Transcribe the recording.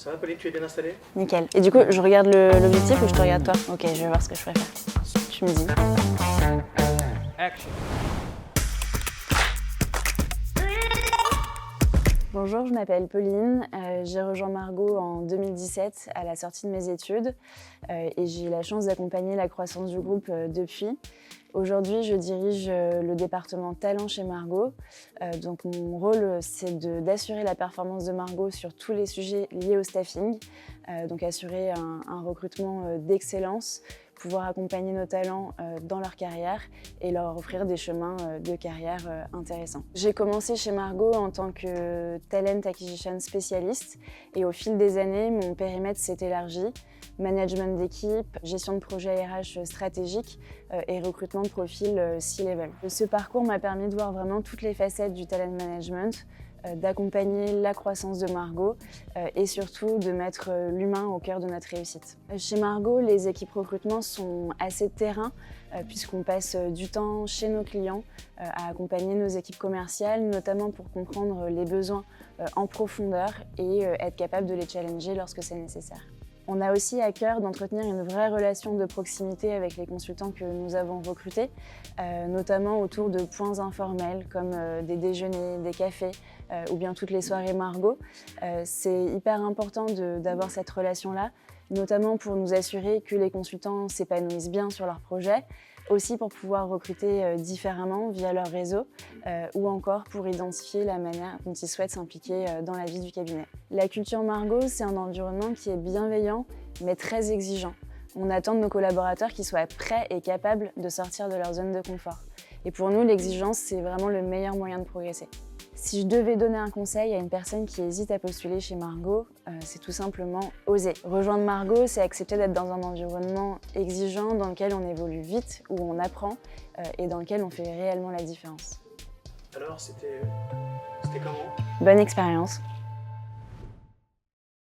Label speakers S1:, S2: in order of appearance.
S1: Ça va Pauline, tu es bien installée?
S2: Nickel. Et du coup, je regarde l'objectif ou je te regarde toi? Ok, je vais voir ce que je préfère. Tu me dis.
S1: Action.
S2: Bonjour, je m'appelle Pauline. J'ai rejoint Margot en 2017 à la sortie de mes études et j'ai eu la chance d'accompagner la croissance du groupe depuis. Aujourd'hui, je dirige le département talent chez Margot. Donc mon rôle, c'est d'assurer la performance de Margot sur tous les sujets liés au staffing. Donc assurer un recrutement d'excellence, pouvoir accompagner nos talents dans leur carrière et leur offrir des chemins de carrière intéressants. J'ai commencé chez Margot en tant que Talent Acquisition spécialiste et au fil des années, mon périmètre s'est élargi. Management d'équipe, gestion de projet RH stratégique et recrutement de profils C-level. Ce parcours m'a permis de voir vraiment toutes les facettes du talent management, d'accompagner la croissance de Margot et surtout de mettre l'humain au cœur de notre réussite. Chez Margot, les équipes recrutement sont assez terrain puisqu'on passe du temps chez nos clients à accompagner nos équipes commerciales, notamment pour comprendre les besoins en profondeur et être capable de les challenger lorsque c'est nécessaire. On a aussi à cœur d'entretenir une vraie relation de proximité avec les consultants que nous avons recrutés, notamment autour de points informels comme des déjeuners, des cafés ou bien toutes les soirées Margot. C'est hyper important d'avoir cette relation-là, notamment pour nous assurer que les consultants s'épanouissent bien sur leur projet, aussi pour pouvoir recruter différemment via leur réseau ou encore pour identifier la manière dont ils souhaitent s'impliquer dans la vie du cabinet. La culture Margot, c'est un environnement qui est bienveillant mais très exigeant. On attend de nos collaborateurs qu'ils soient prêts et capables de sortir de leur zone de confort. Et pour nous, l'exigence, c'est vraiment le meilleur moyen de progresser. Si je devais donner un conseil à une personne qui hésite à postuler chez Margot, c'est tout simplement oser. Rejoindre Margot, c'est accepter d'être dans un environnement exigeant, dans lequel on évolue vite, où on apprend et dans lequel on fait réellement la différence.
S1: Alors, c'était comment?
S2: Bonne expérience.